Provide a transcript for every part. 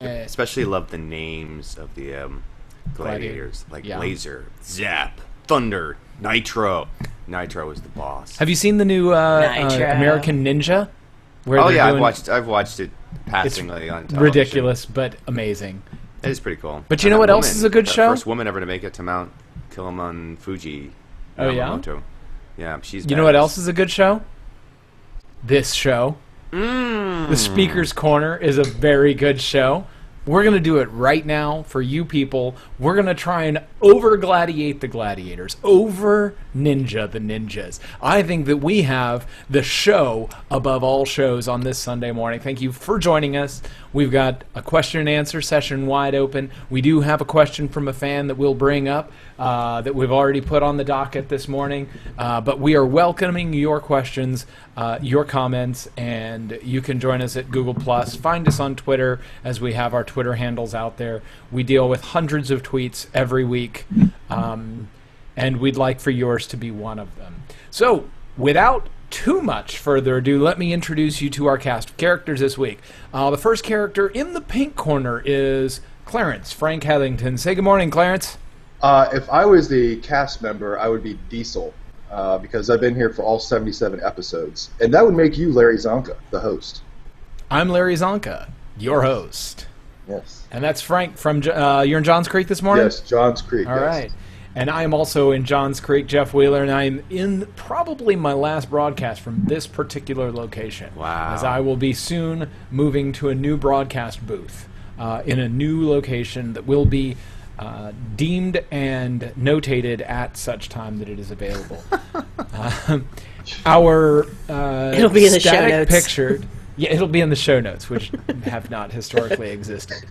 Especially love the names of the gladiators, like Laser, Zap, Thunder, Nitro. Nitro is the boss. Have you seen the new American Ninja? I've watched it passingly on television. Ridiculous, but amazing. It is pretty cool. But you know what else is a good show? First woman ever to make it to Mount Kilimanjaro Fuji. Oh, yeah? Yeah, she's You know what else is a good show? This show. The Speaker's Corner is a very good show. We're going to do it right now for you people. We're going to try and over-gladiate the gladiators, over-ninja the ninjas. I think that we have the show above all shows on this Sunday morning. Thank you for joining us. We've got a question and answer session wide open. We do have a question from a fan that we'll bring up that we've already put on the docket this morning. But we are welcoming your questions, your comments, and you can join us at Google+. Find us on Twitter, as we have our Twitter handles out there. We deal with hundreds of tweets every week, and we'd like for yours to be one of them. So, without too much further ado, let me introduce you to our cast of characters this week. The first character in the pink corner is Clarence Frank Heathington. Say good morning, Clarence. If I was the cast member, I would be Diesel, because I've been here for all 77 episodes. And that would make you Larry Zonka, the host. I'm Larry Zonka, your host. Yes. And that's Frank from, you're in Johns Creek this morning? Yes, Johns Creek, All right. And I am also in Johns Creek, Jeff Wheeler, and I am in probably my last broadcast from this particular location. Wow. As I will be soon moving to a new broadcast booth in a new location that will be deemed and notated at such time that it is available. Our it'll be in the show notes. Pictured. Yeah, it'll be in the show notes, which have not historically existed.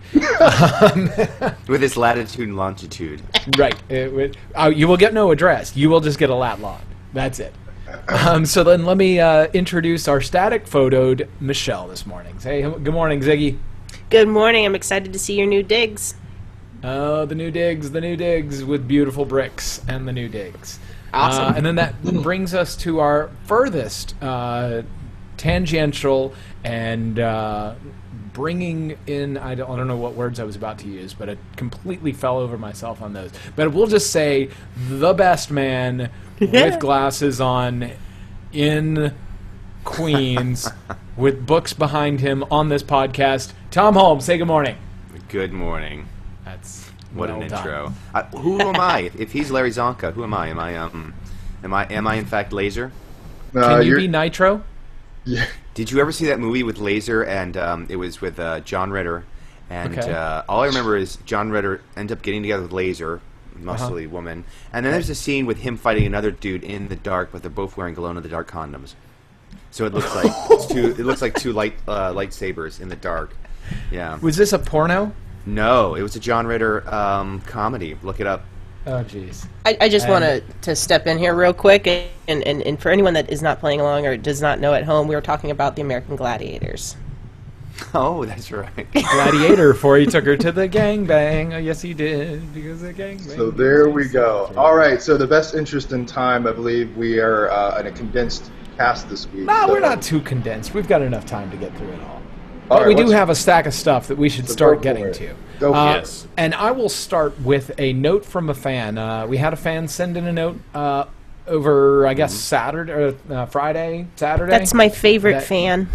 With its latitude and longitude. Right. You will get no address. You will just get a lat log. That's it. So then let me introduce our static photoed Michelle this morning. Say good morning, Ziggy. Good morning. I'm excited to see your new digs. Oh, the new digs with beautiful bricks and the new digs. Awesome. And then that brings us to our furthest tangential and bringing in, I don't know what words I was about to use, but I completely fell over myself on those. But we'll just say the best man with glasses on in Queens with books behind him on this podcast, Thom Holmes. Say good morning. Good morning. That's what well an done. intro. Who am I? If he's Larry Zonka, who am I? Am I in fact Laser? Can you be Nitro? Yeah. Did you ever see that movie with Laser? And it was with John Ritter. And all I remember is John Ritter ends up getting together with Laser, muscly woman. And then there's a scene with him fighting another dude in the dark, but they're both wearing glow-in-the-dark condoms. So it looks like two lightsabers in the dark. Yeah. Was this a porno? No, it was a John Ritter comedy. Look it up. Oh, jeez. I just want to step in here real quick, and for anyone that is not playing along or does not know at home, we were talking about the American Gladiators. Oh, that's right. Gladiator before he took her to the gangbang. Oh, yes, he did, because the gangbang. So there we go. All right, so the best interest in time, I believe we are in a condensed cast this week. No, so we're not too condensed. We've got enough time to get through it all. All But right, we do let's- have a stack of stuff that we should start getting to. Go for it. Yes. And I will start with a note from a fan. We had a fan send in a note over, I guess, Saturday, Friday, Saturday. That's my favorite That- fan.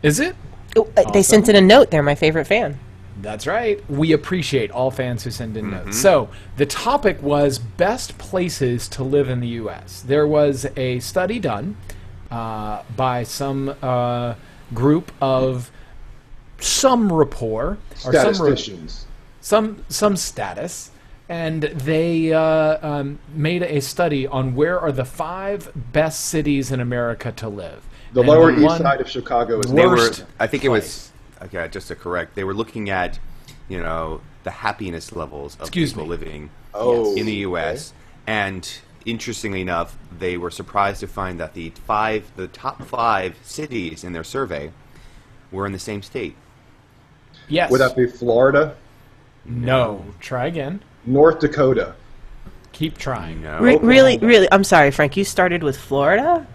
Is it? Oh, they sent in a note. They're my favorite fan. That's right. We appreciate all fans who send in notes. So the topic was best places to live in the U.S. There was a study done by some group of some rapport or Statisticians. some status, and they made a study on where are the 5 best cities in America to live. The And Lower East one- Side of Chicago is They were, Worst I think it place. was, okay, just to correct, they were looking at, the happiness levels of Excuse people me. living Oh, in the U.S. And interestingly enough, they were surprised to find that the top 5 cities in their survey were in the same state. Yes. Would that be Florida? No. Try again. North Dakota. Keep trying. No. Really, I'm sorry, Frank. You started with Florida?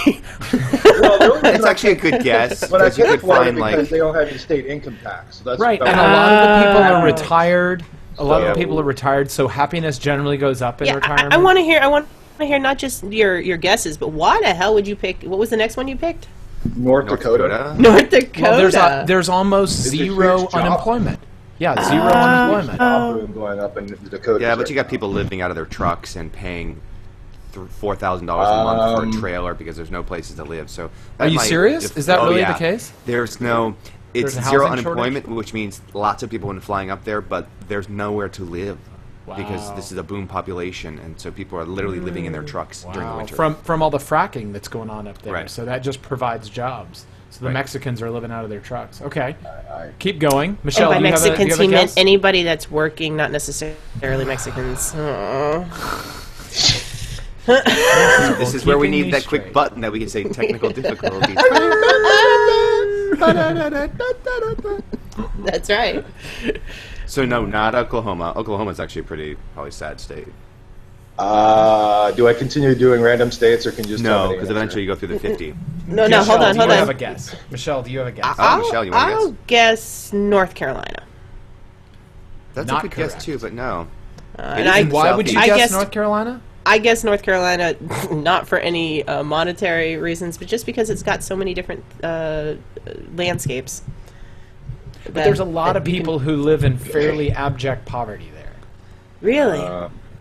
Well, It's actually a good guess. But I Because you picked could Florida find, because like... they don't have any state income tax. So that's Right, about and a it. lot of the people are retired. A lot of So- the people are retired, so happiness generally goes up in Yeah, retirement. I want to hear. I want to hear not just your guesses, but why the hell would you pick? What was the next one you picked? North Dakota. North Dakota. Well, there's almost It's a zero huge job. unemployment. Yeah, zero unemployment. Job boom going up in the Dakotas. Yeah, but right you got now. people living out of their trucks and paying $4,000 a month for a trailer because there's no places to live. So that Are you might serious? Is that oh, really yeah. the case? There's no. It's There's a zero housing unemployment, shortage? which means lots of people flying up there, but there's nowhere to live because Wow. this is a boom population, and so people are literally living in their trucks during the Wow. winter. From all the fracking that's going on up there. Right. So that just provides jobs. So the Right. Mexicans are living out of their trucks. Okay. I- Keep going. Michelle, And by do you have a, do you Mexicans, have a he meant guess? anybody that's working, not necessarily Mexicans. Aw. This is where we keeping need me that quick straight. button that we can say technical difficulties. That's right. So no, not Oklahoma. Oklahoma's actually a pretty probably sad state. Do I continue doing random states, or can you just tell No, me the because answer? eventually you go through the 50. No, Michelle, hold on, do hold you have a on. guess? Michelle, do you have a guess? Oh, Michelle, you want to I'll guess North Carolina. That's Not a good correct. guess too, but no. And is I, in Why would you Southeast. guess guessed- North Carolina? I guess North Carolina, not for any monetary reasons, but just because it's got so many different landscapes. But there's a lot of people who live in fairly abject poverty there. Really?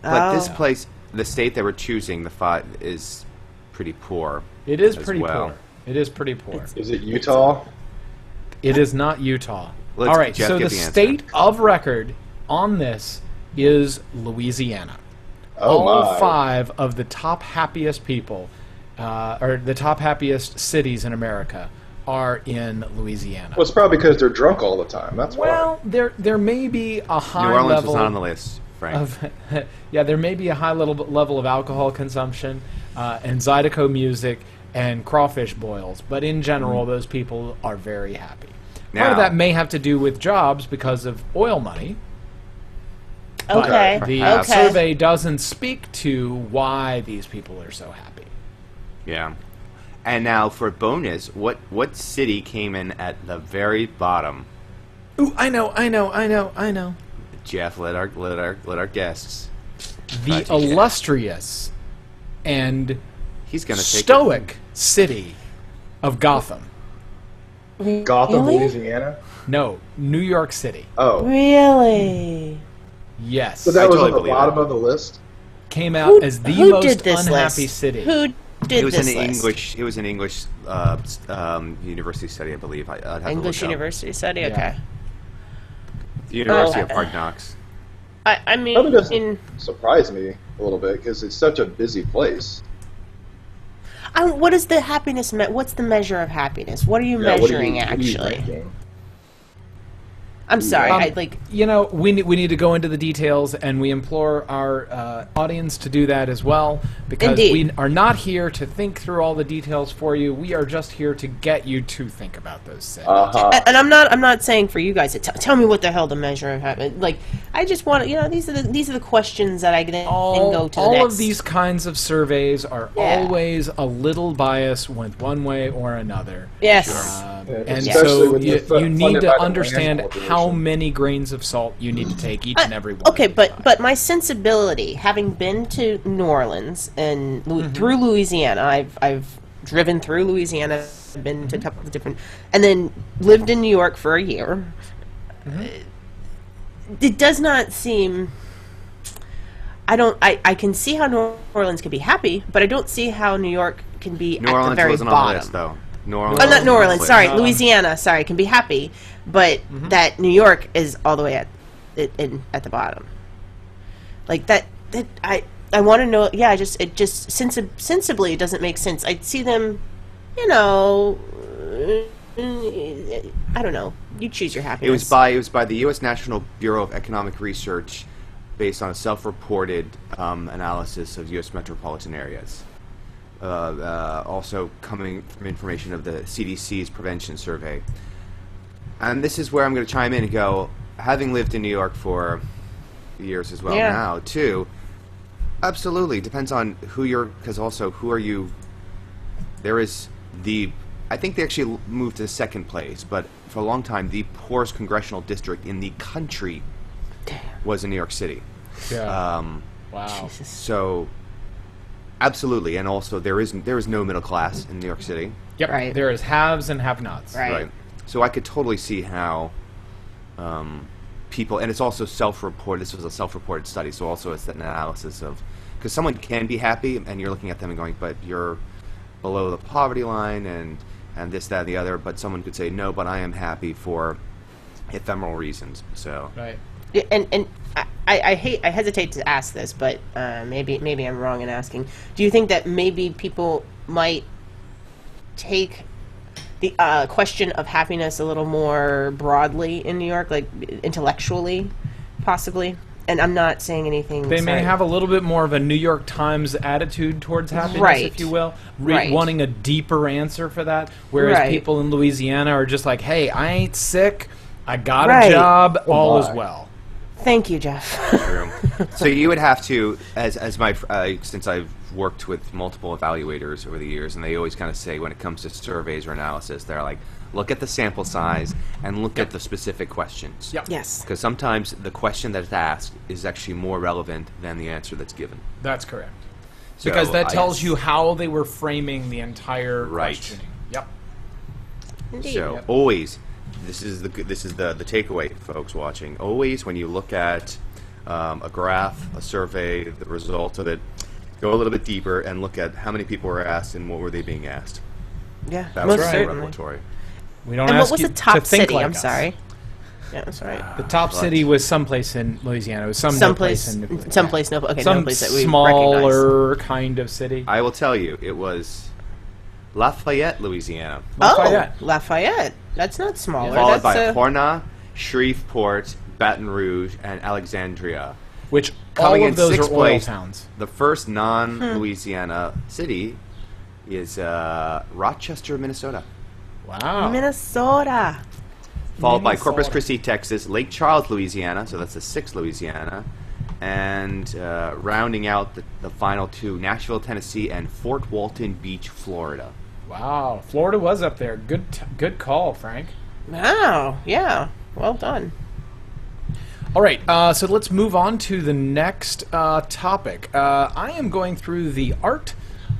But this Oh. place, the state that we're choosing, the five, is pretty poor. It is as pretty well. poor. It is pretty poor. Is it Utah? It is not Utah. Let's- All right, Jeff, so get the the answer. state of record on this is Louisiana. Oh All my! 5 of the top happiest people, or the top happiest cities in America, are in Louisiana. Well, it's probably because they're drunk all the time. That's why. Well, there may be a high New Orleans level was not on the list, Frank. of yeah, there may be a high level of alcohol consumption, and Zydeco music and crawfish boils, but in general, those people are very happy. Part of Now- that may have to do with jobs because of oil money. but Okay. The Okay. survey doesn't speak to why these people are so happy. Yeah. And now for bonus, what city came in at the very bottom? Ooh, I know. Jeff, let our guests. The Try to guess. illustrious and He's gonna take stoic city of Gotham. Gotham, Really? Louisiana. No, New York City. Oh, Really? Yes. so that I was totally on the believe bottom that. of the list. Came out as the most did this unhappy list? city. Who did It was this an list? English. It was an English university study, I believe. I'd have to English look it up. University study. Yeah. Okay. The University Oh. of Hard Knocks. I Probably mean, doesn't surprise me a little bit because it's such a busy place. what is the happiness? What's the measure of happiness? What are you Yeah, measuring what are you actually? ranking? I'm sorry. I like. You know, we need to go into the details, and we implore our audience to do that as well, because Indeed. we are not here to think through all the details for you. We are just here to get you to think about those things. And I'm not saying for you guys to tell me what the hell the measure of happiness. Like, I just want to, these are the questions that I then go to the all next. of these kinds of surveys are Yeah. always a little biased with one way or another. Yes. Yeah, And especially so when you you're need funded to by the understand Land how Corporation. many grains of salt you need to take each and every one. Okay, of the but time. but my sensibility, having been to New Orleans and through Louisiana, I've driven through Louisiana, been to a couple of different, and then lived in New York for a year. It does not seem. I can see how New Orleans can be happy, but I don't see how New York can be New at Orleans the very wasn't bottom. on the list, though. New Orleans. Oh, not New Orleans. Sorry, No. Louisiana. Sorry, can be happy, but that New York is all the way at the bottom. Like that I want to know. Yeah, it just sensibly it doesn't make sense. I'd see them, I don't know. You choose your happiness. It was by the U.S. National Bureau of Economic Research, based on a self-reported analysis of U.S. metropolitan areas. Also coming from information of the CDC's prevention survey. And this is where I'm going to chime in and go, having lived in New York for years as well Yeah. now, too, absolutely. Depends on who you're, because also who are you I think they actually moved to second place, but for a long time, the poorest congressional district in the country was in New York City. Yeah. Wow. Jesus. So, absolutely, and also there is no middle class in New York City. Yep. Right. There is haves and have-nots. Right. So I could totally see how people, and it's also self-reported. This was a self-reported study, so also it's an analysis of, because someone can be happy, and you're looking at them and going, but you're below the poverty line, and this, that, and the other. But someone could say, no, but I am happy for ephemeral reasons. So. Right. Yeah, and I hesitate to ask this, but maybe I'm wrong in asking. Do you think that maybe people might take the question of happiness a little more broadly in New York, like intellectually, possibly? And I'm not saying anything. They may have a little bit more of a New York Times attitude towards happiness, Right. if you will, Right. wanting a deeper answer for that. Whereas Right. people in Louisiana are just like, hey, I ain't sick, I got Right. a job, all my. is well. Thank you, Jeff. True. So you would have to, as my since I've worked with multiple evaluators over the years, and they always kind of say when it comes to surveys or analysis, they're like, look at the sample size and look at the specific questions. Yep. Yes. Because sometimes the question that's asked is actually more relevant than the answer that's given. That's correct. So Because that I- tells you how they were framing the entire Right. questioning. Yep. Indeed. So Yep. always, this is the takeaway, folks watching. Always, when you look at a graph, a survey, the results of it, go a little bit deeper and look at how many people were asked and what were they being asked. Yeah, That most was very certainly. revelatory. We don't And ask what was you the top to think city? like I'm us. sorry. Yeah, that's right. The top city was someplace in Louisiana. It was Someplace, no place in someplace, no, okay, no some place that we recognize. smaller kind of city. I will tell you, it was Lafayette, Louisiana, Lafayette. Oh, Lafayette. That's not smaller. followed by That's Horna, Shreveport, Baton Rouge, and Alexandria. Which Coming all in of those sixth are oil place, towns. the first non-Louisiana city is Rochester, Minnesota. Wow. Minnesota. Followed by Minnesota. Corpus Christi, Texas, Lake Charles, Louisiana, so that's the sixth Louisiana, and rounding out the final two, Nashville, Tennessee, and Fort Walton Beach, Florida. Wow. Florida was up there. Good call, Frank. Wow. Yeah. Well done. All right, so let's move on to the next topic. I am going through the art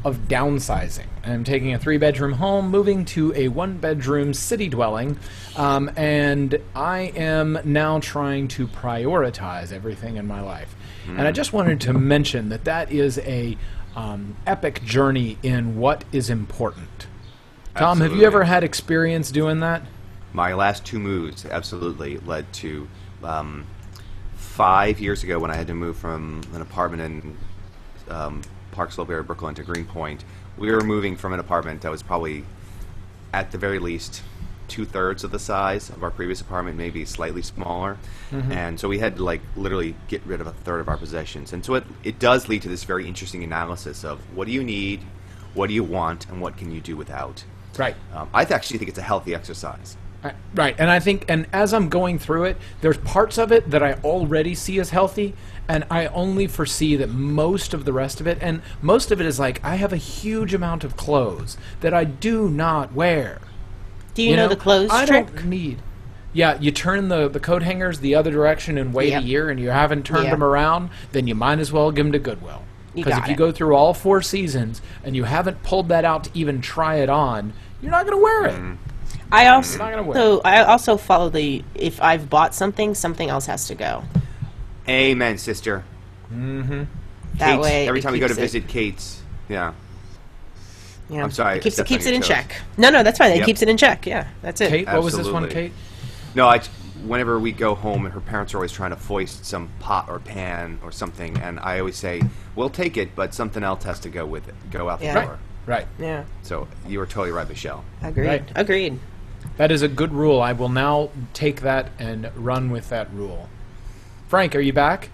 of downsizing. I'm taking a 3-bedroom home, moving to a 1-bedroom city dwelling, and I am now trying to prioritize everything in my life. And I just wanted to mention that is a epic journey in what is important. Tom, have Absolutely. you ever had experience doing that? My last two moves absolutely led to 5 years ago when I had to move from an apartment in Park Slope area, Brooklyn, to Greenpoint. We were moving from an apartment that was probably, at the very least, 2/3 of the size of our previous apartment, maybe slightly smaller. And so we had to literally get rid of a third of our possessions. And so it does lead to this very interesting analysis of what do you need, what do you want, and what can you do without. Right. I actually think it's a healthy exercise. Right, and I think, and as I'm going through it, there's parts of it that I already see as healthy, and I only foresee that most of the rest of it, and most of it is like, I have a huge amount of clothes that I do not wear. Do you know the clothes I trick? don't need. Yeah, you turn the coat hangers the other direction and wait Yep. a year, and you haven't turned Yep. them around, then you might as well give them to Goodwill. You Because got if you it. go through all 4 seasons and you haven't pulled that out to even try it on, you're not going to wear it. I Not gonna win. also follow the if I've bought something, something else has to go. Amen, sister. That Kate, way, every it time we go to keeps it- visit Kate's, yeah. Yeah. I'm sorry, It keeps stepped on it your in toes. check. No, that's fine. It Yep. keeps it in check. Yeah, that's it. Kate, what was this one, Absolutely. Kate? No, whenever we go home and her parents are always trying to foist some pot or pan or something, and I always say, we'll take it, but something else has to go with it. Go out the Yeah. door. Right. Yeah. So you were totally right, Michelle. Agreed. Right. Agreed. That is a good rule. I will now take that and run with that rule. Frank, are you back?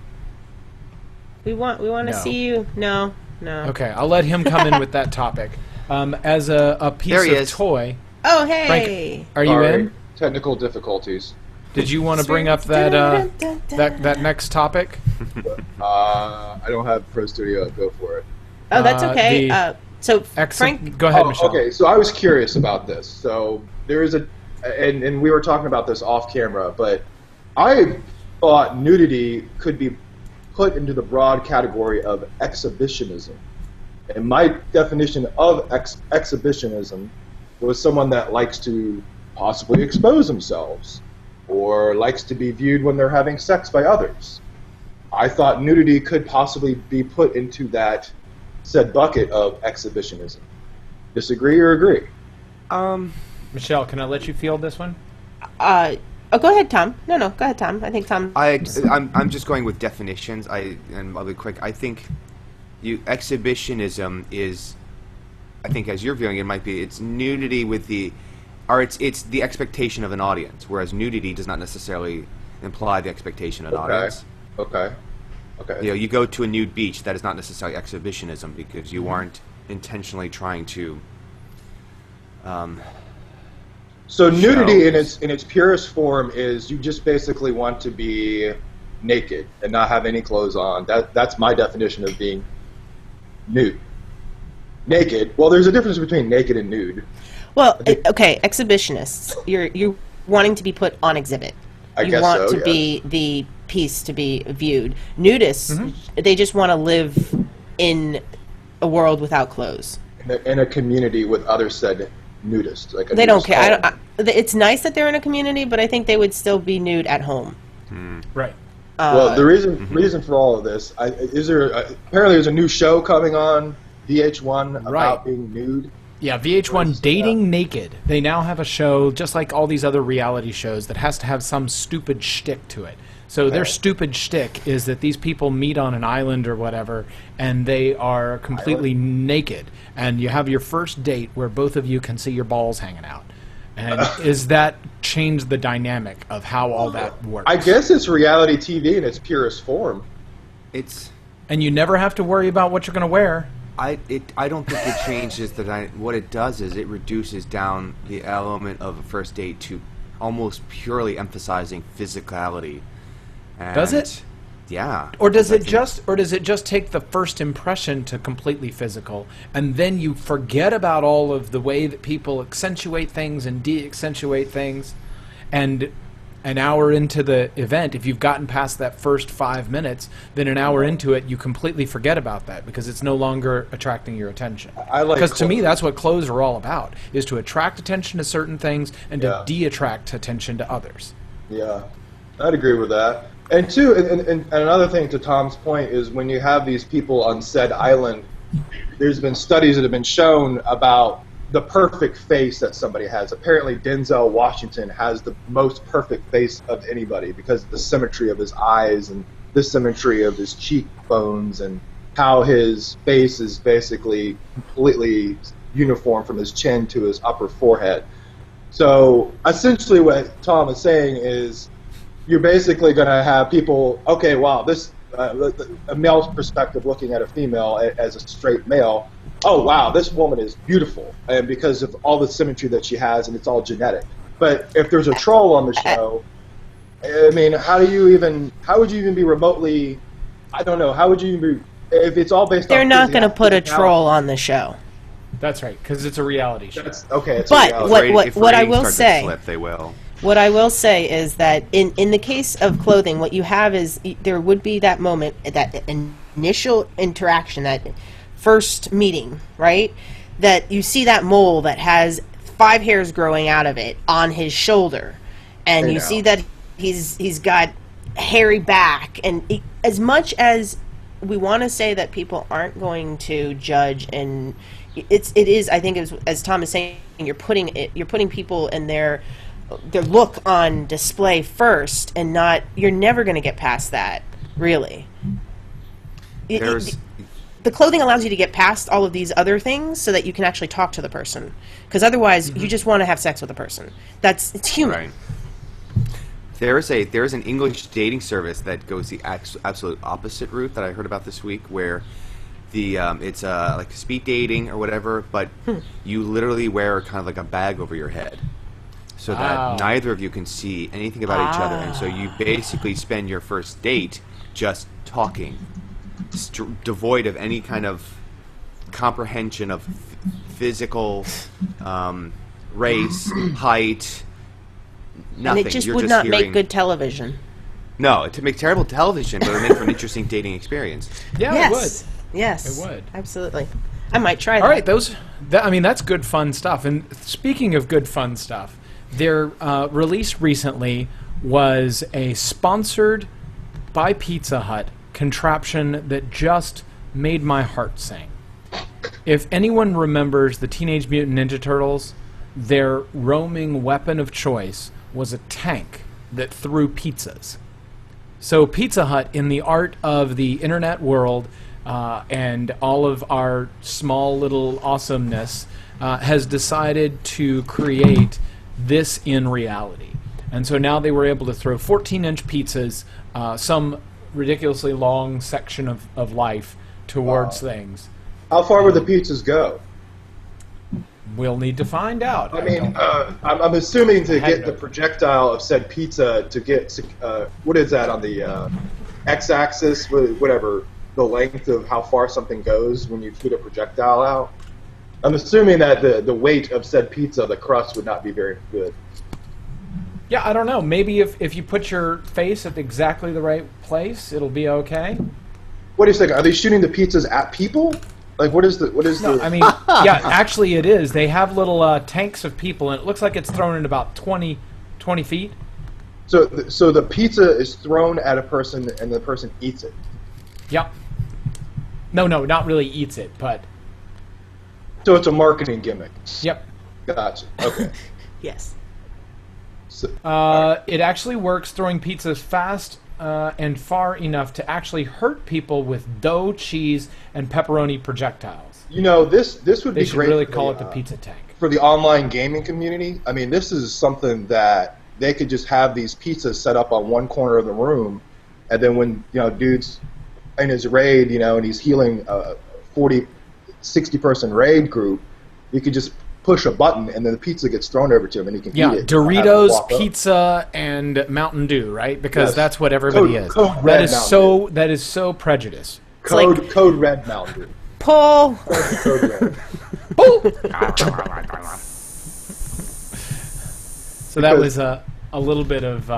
We want to No. see you. No. Okay, I'll let him come in with that topic. As a piece There he of is. toy, Oh, hey. Frank, are you Sorry, in? Technical difficulties. Did you want to bring up that that next topic? I don't have Pro Studio. Go for it. Oh, that's okay. the So, Frank, go ahead, Michelle. Okay, so I was curious about this. So there is and we were talking about this off camera, but I thought nudity could be put into the broad category of exhibitionism. And my definition of exhibitionism was someone that likes to possibly expose themselves or likes to be viewed when they're having sex by others. I thought nudity could possibly be put into that said bucket of exhibitionism. Disagree or agree? Michelle, can I let you field this one? go ahead, Thom. No, go ahead, Thom. I think Thom. I'm just going with definitions. And I'll be quick. I think exhibitionism is, I think as you're viewing it, might be it's nudity with it's the expectation of an audience, whereas nudity does not necessarily imply the expectation of an audience. Okay. You go to a nude beach, that is not necessarily exhibitionism because you aren't intentionally trying to. So nudity in its purest form is you just basically want to be naked and not have any clothes on. That's my definition of being nude. Naked. Well, there's a difference between naked and nude. Well, okay, exhibitionists. You're wanting to be put on exhibit. You want to be the piece to be viewed. Nudists, they just want to live in a world without clothes. In a community with other said nudists. They don't care. It's nice that they're in a community, but I think they would still be nude at home. Right. Well, the reason for all of this, apparently there's a new show coming on VH1 about being nude. Yeah, VH1 Dating Naked. They now have a show, just like all these other reality shows, that has to have some stupid shtick to it. So their stupid shtick is that these people meet on an island or whatever, and they are completely naked. And you have your first date where both of you can see your balls hanging out. And is that change the dynamic of how all that works? I guess it's reality TV in its purest form. And you never have to worry about what you're going to wear. I don't think it changes what it does is it reduces down the element of a first date to almost purely emphasizing physicality. And does it? Yeah. Or does it just take the first impression to completely physical, and then you forget about all of the way that people accentuate things and de-accentuate things, and an hour into the event, if you've gotten past that first 5 minutes, then an hour into it, you completely forget about that because it's no longer attracting your attention. Because to me, that's what clothes are all about, is to attract attention to certain things and to de-attract attention to others. Yeah, I'd agree with that. And two, and another thing to Tom's point is when you have these people on said island, there's been studies that have been shown about the perfect face that somebody has. Apparently Denzel Washington has the most perfect face of anybody because of the symmetry of his eyes and the symmetry of his cheekbones and how his face is basically completely uniform from his chin to his upper forehead. So essentially what Thom is saying is you're basically going to have people, okay, wow, this a male's perspective looking at a female as a straight male, oh, wow, this woman is beautiful, and because of all the symmetry that she has, and it's all genetic. But if there's a troll on the show, I mean, how would you even be remotely, I don't know, how would you even be, if it's all based on... They're not going to put a troll on the show. That's right, because it's a reality show. But what I will say... Slip, they will. What I will say is that in the case of clothing, what you have is there would be that moment, that initial interaction, that first meeting, right? That you see that mole that has 5 hairs growing out of it on his shoulder, and you see that he's got hairy back, and as much as we want to say that people aren't going to judge, and it is, I think, as Thom is saying, you're putting people in their look on display first, and you're never going to get past that, really. The clothing allows you to get past all of these other things so that you can actually talk to the person, because otherwise you just want to have sex with a person. It's human. Right. There is an English dating service that goes the absolute opposite route that I heard about this week, where it's like speed dating or whatever, but you literally wear kind of like a bag over your head, so that neither of you can see anything about each other, and so you basically spend your first date just talking, devoid of any kind of comprehension of physical, race, height, nothing. And it just You're would not hearing, make good television. No, to make terrible television, but it would make for an interesting dating experience. Yeah, Yes. it would. Yes. It would. Absolutely. I might try that. All right, that's good fun stuff. And speaking of good fun stuff, their release recently was a sponsored by Pizza Hut contraption that just made my heart sing. If anyone remembers the Teenage Mutant Ninja Turtles, their roaming weapon of choice was a tank that threw pizzas. So Pizza Hut, in the art of the internet world and all of our small little awesomeness, has decided to create this in reality. And so now they were able to throw 14-inch pizzas, some ridiculously long section of life towards things. How far would the pizzas go? We'll need to find out. I mean, I'm assuming to get the projectile of said pizza to get, what is that on the x-axis, whatever, the length of how far something goes when you shoot a projectile out? I'm assuming that the weight of said pizza, the crust, would not be very good. Yeah, I don't know. Maybe if you put your face at exactly the right place, it'll be okay. What do you think? Are they shooting the pizzas at people? Like, what is No, I mean, yeah, actually it is. They have little tanks of people, and it looks like it's thrown in about 20 feet. So the pizza is thrown at a person, and the person eats it. Yep. No, not really eats it, but... So it's a marketing gimmick. Yep. Gotcha. Okay. Yes. So, It actually works throwing pizzas fast and far enough to actually hurt people with dough, cheese, and pepperoni projectiles. you know, this would They be should great really for call it the pizza tank. for the online gaming community. I mean, this is something that they could just have these pizzas set up on one corner of the room, and then when, dude's in his raid, and he's healing a 40, 60-person raid group, you could just push a button, and then the pizza gets thrown over to him, and he can eat it. Doritos, pizza, and Mountain Dew, right? Because that's what everybody is. Code That Red is so prejudiced. Code Red Mountain Dew. Pull. Code Red. So that was a little bit of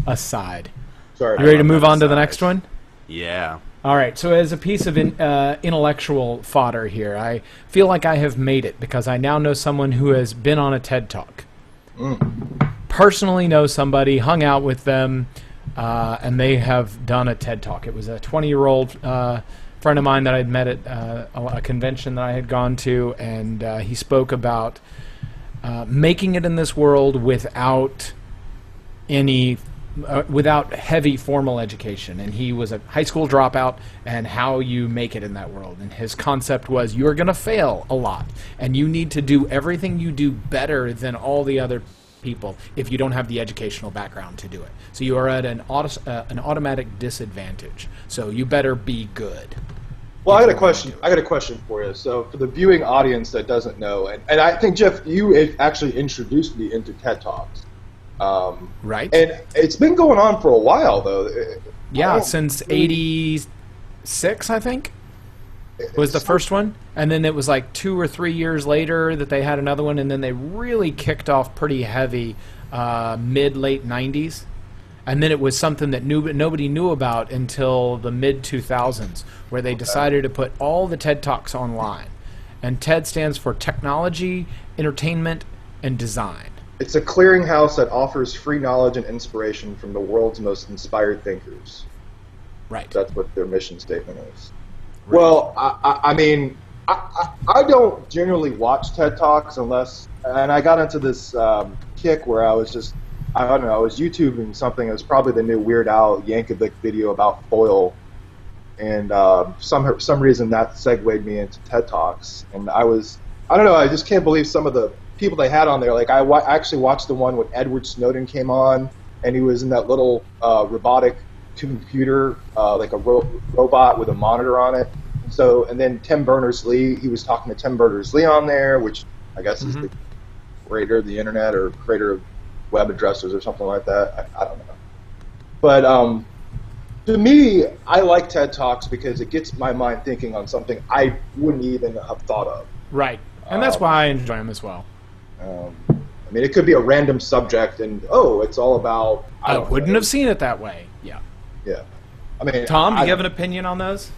aside. Sorry. You ready to move on to the next one? Yeah. All right, so as a piece of intellectual fodder here, I feel like I have made it because I now know someone who has been on a TED Talk. Personally know somebody, hung out with them, and they have done a TED Talk. It was a 20-year-old friend of mine that I'd met at a convention that I had gone to, and he spoke about making it in this world without without heavy formal education. And he was a high school dropout, and how you make it in that world. And his concept was you're going to fail a lot, and you need to do everything you do better than all the other people if you don't have the educational background to do it. So you are at an automatic disadvantage. So you better be good. Well, I got a question for you. So for the viewing audience that doesn't know, and I think, Jeff, you actually introduced me into TED Talks. Right. And it's been going on for a while, though. Yeah, since 86, I think, was the first one. And then it was like 2 or 3 years later that they had another one, and then they really kicked off pretty heavy mid-late 90s. And then it was something that nobody knew about until the mid-2000s, where they decided to put all the TED Talks online. And TED stands for Technology, Entertainment, and Design. It's a clearinghouse that offers free knowledge and inspiration from the world's most inspired thinkers. Right. That's what their mission statement is. Right. Well, I mean, I don't generally watch TED Talks unless, and I got into this kick where I was just, I don't know, I was YouTubing something. It was probably the new Weird Al Yankovic video about foil, and some reason that segued me into TED Talks. And I don't know, I just can't believe some of the people they had on there. Like, I actually watched the one when Edward Snowden came on, and he was in that little robotic computer, like a robot with a monitor on it. So, and then Tim Berners-Lee, he was talking to Tim Berners-Lee on there, which I guess is the creator of the internet or creator of web addresses or something like that. I don't know. But To me, I like TED Talks because it gets my mind thinking on something I wouldn't even have thought of. Right. And that's why I enjoy them as well. I mean, it could be a random subject, and it's all about. I wouldn't have seen it that way. Yeah. Yeah. I mean, Tom, do you have an opinion on those?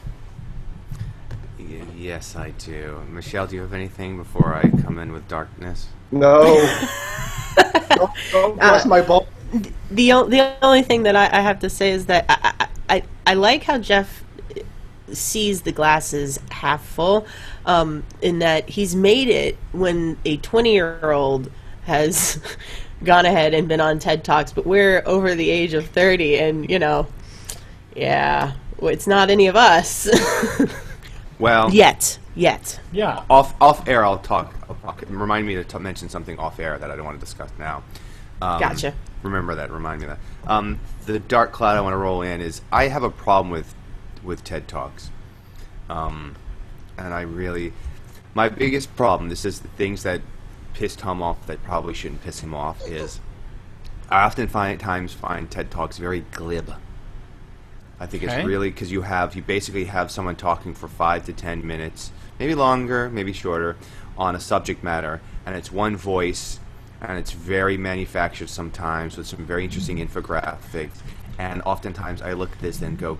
Yes, I do. Michelle, do you have anything before I come in with darkness? No. Don't press my ball. The only thing that I have to say is that I like how Jeff sees the glasses half full, in that he's made it when a 20-year-old has gone ahead and been on TED Talks, but we're over the age of 30, and it's not any of us. Well, yet. Yeah. Off air, I'll talk. Remind me to mention something off air that I don't want to discuss now. Gotcha. Remember that. Remind me of that. The dark cloud I want to roll in is I have a problem with TED Talks, and my biggest problem. This is the things that piss Thom off that probably shouldn't piss him off. Is I often find TED Talks very glib. I think it's really because you basically have someone talking for 5 to 10 minutes, maybe longer, maybe shorter, on a subject matter, and it's one voice, and it's very manufactured sometimes with some very interesting infographics, and oftentimes I look at this and go,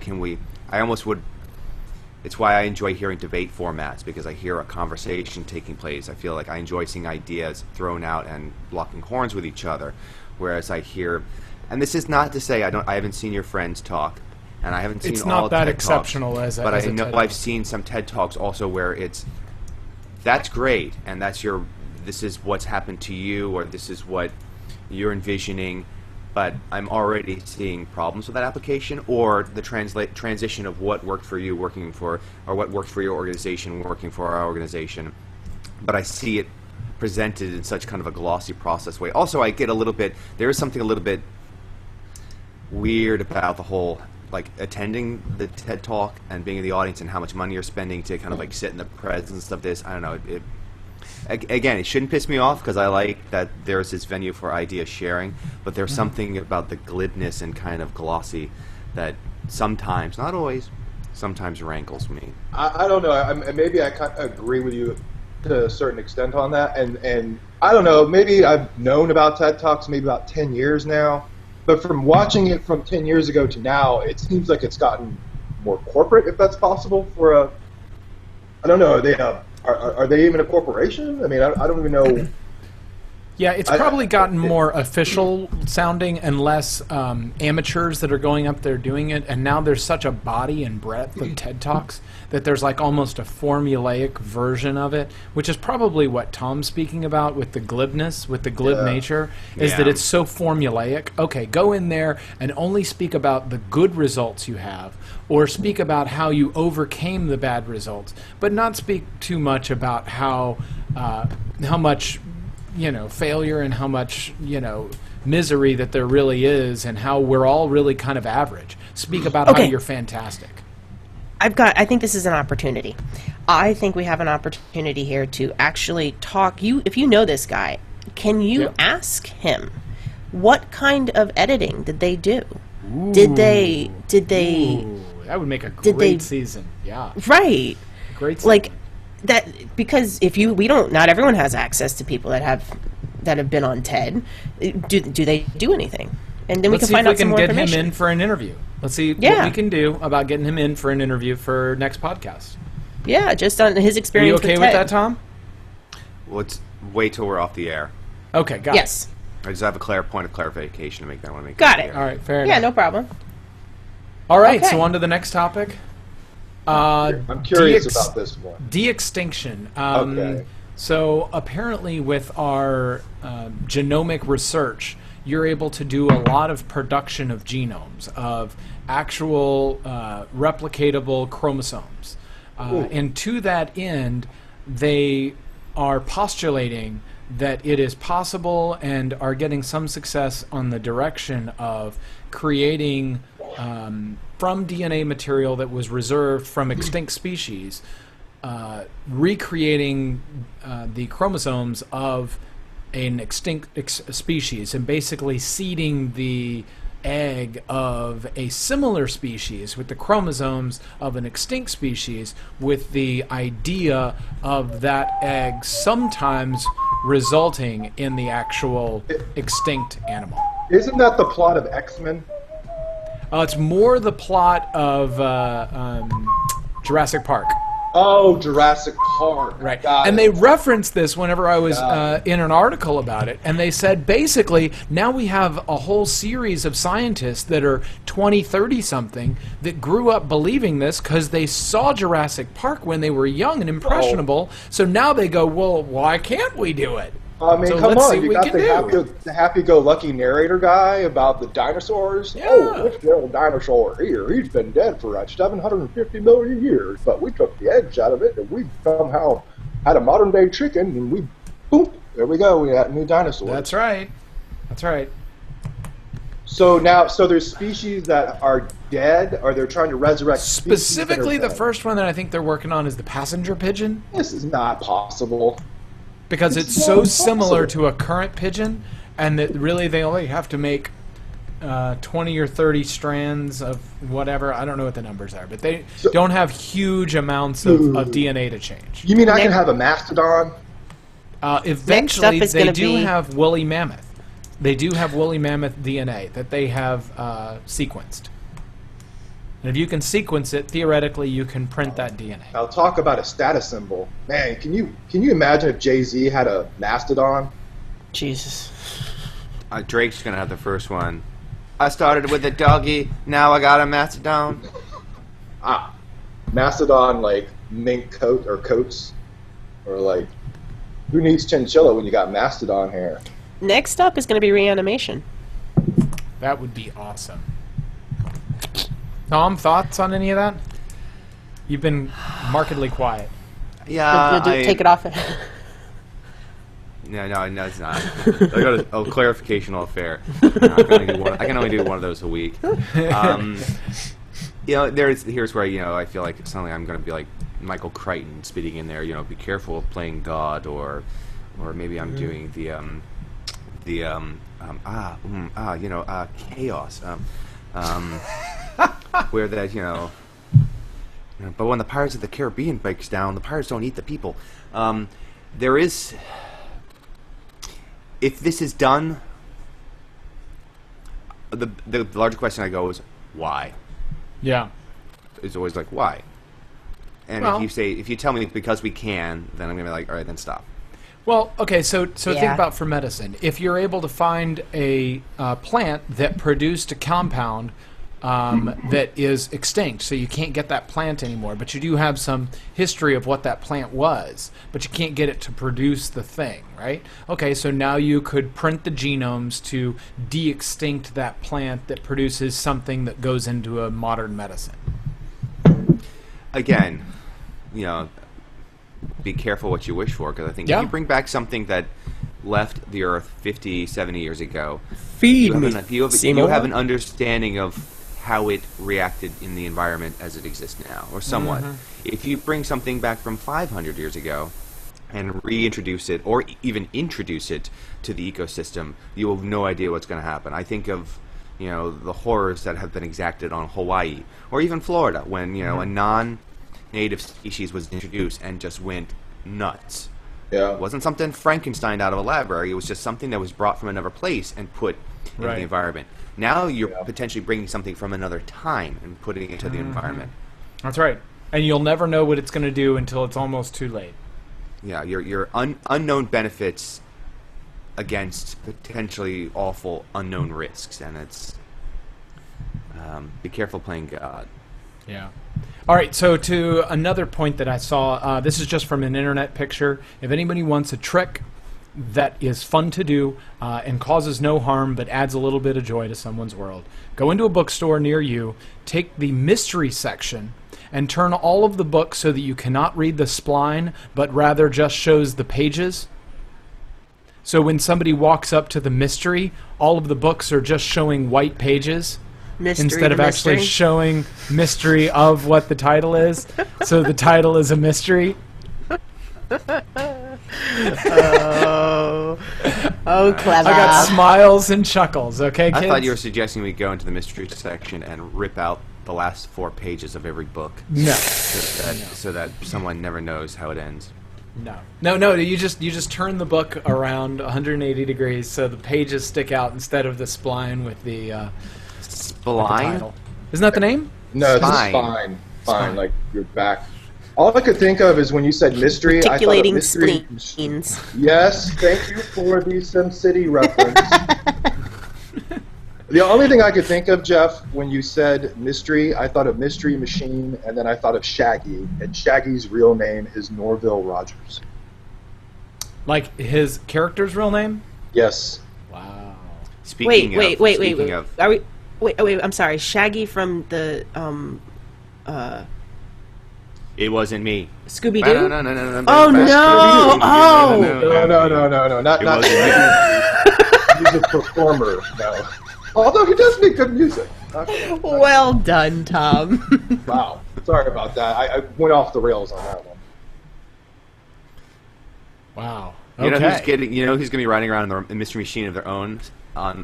it's why I enjoy hearing debate formats, because I hear a conversation taking place. I feel like I enjoy seeing ideas thrown out and locking horns with each other, whereas I hear, and this is not to say I haven't seen your friends talk, and I haven't seen it's all not that TED exceptional Talks, as but as I know I've seen some TED Talks also where that's great, and this is what's happened to you, or this is what you're envisioning, but I'm already seeing problems with that application, or the transition of what worked for you working for, or what worked for your organization working for our organization, but I see it presented in such kind of a glossy process way. Also, I get there is something a little bit weird about the whole, like, attending the TED Talk and being in the audience and how much money you're spending to kind of like sit in the presence of this. I don't know. Again, it shouldn't piss me off because I like that there's this venue for idea sharing, but there's something about the glibness and kind of glossy that sometimes, not always, sometimes rankles me. I don't know. Maybe I kind of agree with you to a certain extent on that, and I don't know. Maybe I've known about TED Talks maybe about 10 years now. But from watching it from 10 years ago to now, it seems like it's gotten more corporate, if that's possible. I don't know. Are they even a corporation? I mean, I don't even know. Yeah, it's probably gotten more official sounding and less amateurs that are going up there doing it. And now there's such a body and breadth of TED Talks that there's like almost a formulaic version of it, which is probably what Tom's speaking about with the glibness, with the glib nature, is that it's so formulaic. Okay, go in there and only speak about the good results you have, or speak about how you overcame the bad results, but not speak too much about how much failure and how much, misery that there really is, and how we're all really kind of average. Speak about how you're fantastic. I think this is an opportunity. I think we have an opportunity here to actually talk. If you know this guy, can you ask him what kind of editing did they do? Ooh. Did they? Ooh, that would make a great season. Yeah. Right. Great season. Like that, because not everyone has access to people that have been on TED. Do they do anything? And then we can find out some more information. Let's see if we can get him in for an interview. Let's see what we can do about getting him in for an interview for next podcast. Yeah, just on his experience with TED. Are you okay with that, Tom? Well, let's wait till we're off the air. Okay, got it. Yes. I just have a point of clarification to make that. I want to make got it. All right, fair enough. Yeah, no problem. All right, so on to the next topic. I'm curious about this one. De-extinction. Okay. So apparently with our genomic research, you're able to do a lot of production of genomes, of actual replicatable chromosomes. And to that end, they are postulating that it is possible and are getting some success on the direction of creating from DNA material that was reserved from extinct species, recreating the chromosomes of an extinct species and basically seeding the egg of a similar species with the chromosomes of an extinct species, with the idea of that egg sometimes resulting in the actual extinct animal. Isn't that the plot of X-Men? It's more the plot of Jurassic Park. Oh, Jurassic Park. Right. Got And it. they referenced this whenever I was in an article about it. And they said, basically, now we have a whole series of scientists that are 20, 30-something that grew up believing this because they saw Jurassic Park when they were young and impressionable. So now they go, well, why can't we do it? I mean, So come let's see on. what You we got can the happy-go-lucky narrator guy about the dinosaurs. Yeah. Oh, this little dinosaur here, he's been dead for 750 million years, but we took the eggs out of it, and we somehow had a modern-day chicken, and we, boom, there we go. We had a new dinosaur. That's right. That's right. So there's species that are dead, or they're trying to resurrect species Specifically, that are the dead. first one that I think they're working on is the passenger pigeon. This is not possible. Because it's so similar to a current pigeon, and that really they only have to make 20 or 30 strands of whatever. I don't know what the numbers are, but they don't have huge amounts of DNA to change. You mean I can have a mastodon? Eventually, is they gonna do be- have woolly mammoth. They do have woolly mammoth DNA that they have sequenced. And if you can sequence it, theoretically, you can print that DNA. I'll talk about a status symbol. Man, can you imagine if Jay-Z had a mastodon? Jesus. Drake's gonna have the first one. I started with a doggy, now I got a mastodon. Mastodon, like mink coat or coats, or like, who needs chinchilla when you got mastodon hair? Next up is going to be reanimation. That would be awesome. Thom, thoughts on any of that? You've been markedly quiet. Yeah, Take it off. No, it's not. I got a clarificational affair. I can only do one of those a week. Here's where I feel like suddenly I'm going to be like Michael Crichton spitting in there. Be careful of playing God, or maybe I'm doing chaos. Where that but when the Pirates of the Caribbean breaks down, the pirates don't eat the people. There is, if this is done, the larger question I go is why. Yeah. It's always like why. And Well- if you tell me because we can, then I'm gonna be like, all right, then stop. Well, okay, so think Yeah. about for medicine. If you're able to find a plant that produced a compound that is extinct, so you can't get that plant anymore, but you do have some history of what that plant was, but you can't get it to produce the thing, right? Okay, so now you could print the genomes to de-extinct that plant that produces something that goes into a modern medicine. Again, be careful what you wish for, because I think Yeah. if you bring back something that left the Earth 50, 70 years ago, Feed you have an understanding of how it reacted in the environment as it exists now, or somewhat. If you bring something back from 500 years ago and reintroduce it, or even introduce it to the ecosystem, you will have no idea what's going to happen. I think of the horrors that have been exacted on Hawaii, or even Florida, when a non-native species was introduced and just went nuts. Yeah. It wasn't something Frankenstein out of a library. It was just something that was brought from another place and put in Right. the environment. Now you're potentially bringing something from another time and putting it into the environment. That's right. And you'll never know what it's going to do until it's almost too late. Yeah, your unknown benefits against potentially awful unknown risks, and it's be careful playing God. Yeah. All right, so to another point that I saw, this is just from an internet picture. If anybody wants a trick that is fun to do and causes no harm but adds a little bit of joy to someone's world, go into a bookstore near you, take the mystery section, and turn all of the books so that you cannot read the spline, but rather just shows the pages. So when somebody walks up to the mystery, all of the books are just showing white pages. Mystery Instead to of actually mystery. showing mystery of what the title is. So the title is a mystery. Clever. I got smiles and chuckles. Okay, kids? I thought you were suggesting we go into the mystery section and rip out the last 4 pages of every book. No. So that someone never knows how it ends. No. You just turn the book around 180 degrees so the pages stick out instead of the spline with the Spline? title. Isn't that the name? No, it's Spine. fine. Fine, Spine. like your back. All I could think of is when you said mystery, I thought of Articulating mystery. spleens. Yes, thank you for the SimCity reference. The only thing I could think of, Jeff, when you said mystery, I thought of Mystery Machine, and then I thought of Shaggy, and Shaggy's real name is Norville Rogers. Like his character's real name? Yes. Wow. Speaking Wait. of, Are we? Wait. I'm sorry. Shaggy from the it wasn't me. Scooby Doo. No. Oh no! Oh. No, not It wasn't he's a performer, no. Although he does make good music. Well done, Thom. Wow. Sorry about that. I went off the rails on that one. Wow. You know Okay. who's getting? You know who's going to be riding around in the Mystery Machine of their own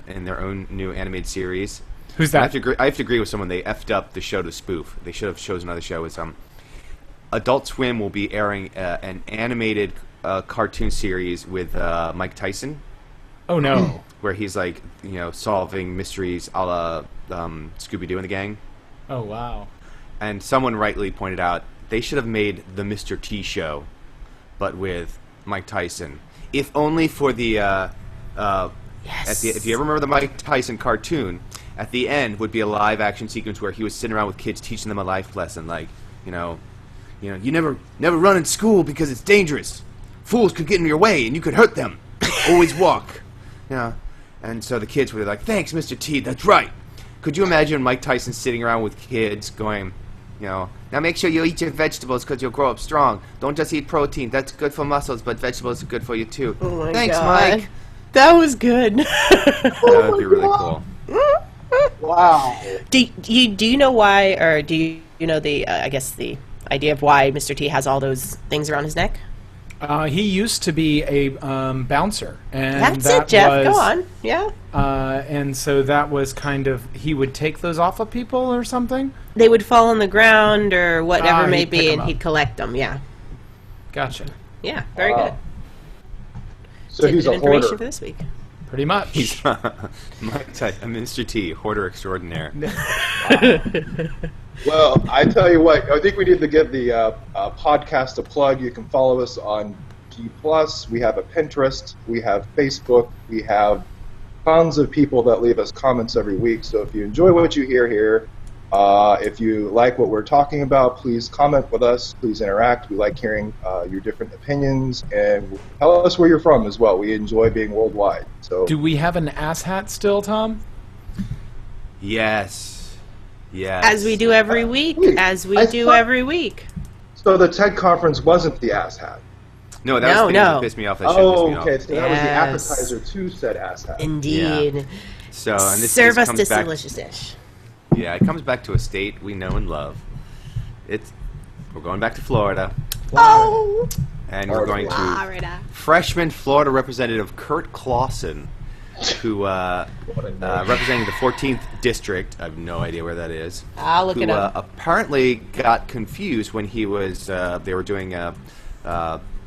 in their own new animated series? Who's I that? have to agree with someone. They effed up the show to spoof. They should have chosen another show. It's Adult Swim will be airing an animated cartoon series with Mike Tyson, Oh no. where he's like solving mysteries a la Scooby Doo and the Gang. Oh wow. And someone rightly pointed out they should have made the Mr. T show, but with Mike Tyson. If only for the Yes. if you ever remember the Mike Tyson cartoon, at the end would be a live action sequence where he was sitting around with kids teaching them a life lesson, like you never run in school because it's dangerous. Fools could get in your way and you could hurt them. Always walk. And so the kids were like, "Thanks, Mr. T. That's right." Could you imagine Mike Tyson sitting around with kids going, now make sure you eat your vegetables because you'll grow up strong. Don't just eat protein. That's good for muscles, but vegetables are good for you too. Oh my Thanks, God. Mike. That was good. That would be really cool. Wow. Do you know why, or do you know the I guess the idea of why Mr. T has all those things around his neck? He used to be a bouncer, and That's that it, Jeff. was, Go on. Yeah. And so that was kind of he would take those off of people or something. They would fall on the ground or whatever may he'd pick be, 'em and up. he'd collect them. Yeah. Gotcha. Yeah. Very Wow. good. So he's a Information hoarder. for this week. Pretty much. He's Mike Tyson, Mr. T, hoarder extraordinaire. Well, I tell you what, I think we need to give the podcast a plug. You can follow us on G+. We have a Pinterest. We have Facebook. We have tons of people that leave us comments every week. So if you enjoy what you hear here, if you like what we're talking about, please comment with us. Please interact. We like hearing your different opinions. And tell us where you're from as well. We enjoy being worldwide. So Do we have an Asshat still, Thom? Yes. As we do every week. As we I do thought- every week. So the TED conference wasn't the asshat. No, that was the thing No. that pissed me off. That shit pissed Oh, me off. okay. So that was the Yes. appetizer to said asshat. Indeed. So, and this Serve us comes this back, delicious dish. Yeah, it comes back to a state we know and love. We're going back to Florida, Oh, and we're going to Florida. freshman Florida Representative Kurt Clausen, who representing the 14th district. I have no idea where that is. I'll look who it up. apparently got confused when he was they were doing a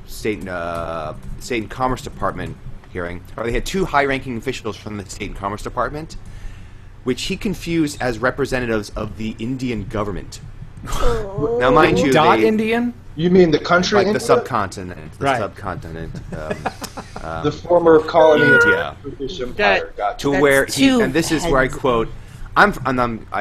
state and commerce department hearing, or they had two high-ranking officials from the state and commerce department, which he confused as representatives of the Indian government. Now, mind you, Dot they, Indian? You mean the country? like the India? subcontinent, Right. The former colony India. of the British Empire. That- Gotcha. To That's where he, two and this is where I heads. quote, I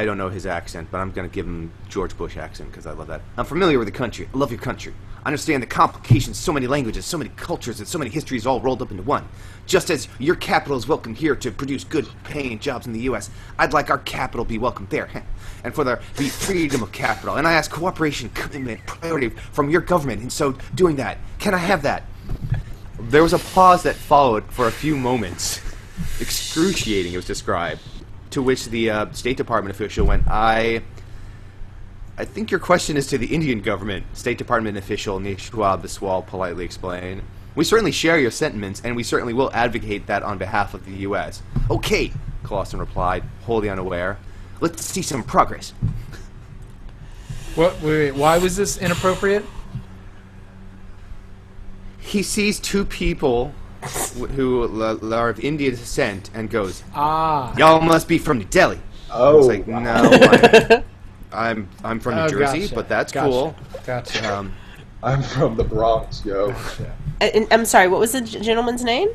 don't know his accent, but I'm going to give him George Bush accent because I love that. "I'm familiar with the country. I love your country. I understand the complications, so many languages, so many cultures, and so many histories all rolled up into one. Just as your capital is welcome here to produce good paying jobs in the U.S., I'd like our capital be welcome there. And for there be freedom of capital. And I ask cooperation, commitment, priority from your government in so doing that. Can I have that?" There was a pause that followed for a few moments. Excruciating, it was described. To which the State Department official went, I think your question is to the Indian government. State Department official Nishwa Biswal politely explained. We certainly share your sentiments, and we certainly will advocate that on behalf of the U.S. Okay, Clausen replied, wholly unaware. Let's see some progress. What? Wait, why was this inappropriate? He sees two people who are of Indian descent and goes, y'all must be from New Delhi. Oh, I was like, wow. no, I'm from New Jersey, gotcha. but that's Gotcha. cool. Gotcha. I'm from the Bronx, yo. Gotcha. And I'm sorry, what was the gentleman's name?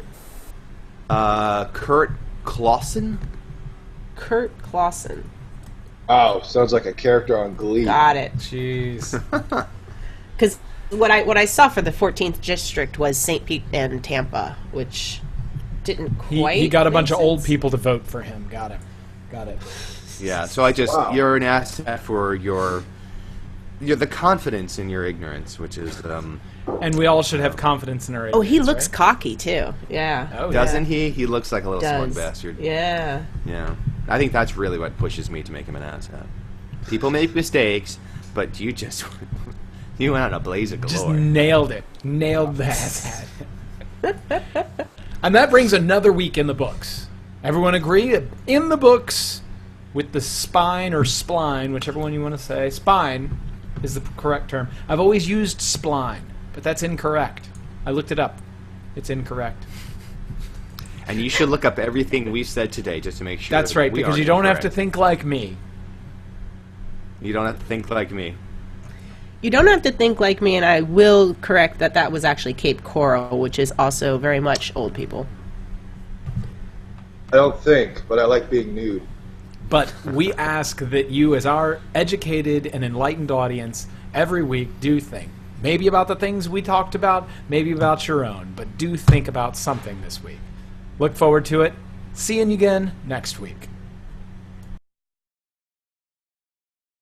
Kurt Clausen? Kurt Clausen. Oh, sounds like a character on Glee. Got it. Jeez. Because what I saw for the 14th district was St. Pete and Tampa, which didn't quite. He got a bunch make of old sense. people to vote for him. Got it. Yeah, so Wow. you're an asset for you're the confidence in your ignorance, which is, And we all should have confidence in our Oh, he ignorance, looks right? cocky too. Yeah. Oh, doesn't yeah. he? He looks like a little smug Does. bastard. Yeah. Yeah. I think that's really what pushes me to make him an asset. People make mistakes, but you just, you went on a blaze of Just glory. nailed it. Nailed that. And that brings another week in the books. Everyone agree? In the books, with the spine or spline, whichever one you want to say. Spine is the correct term. I've always used spline, but that's incorrect. I looked it up. It's incorrect. And you should look up everything we've said today just to make sure. That's that right, we because aren't you don't have to incorrect. think like me. You don't have to think like me. You don't have to think like me, and I will correct that was actually Cape Coral, which is also very much old people. I don't think, but I like being nude. But we ask that you, as our educated and enlightened audience, every week do think. Maybe about the things we talked about, maybe about your own, but do think about something this week. Look forward to it. See you again next week.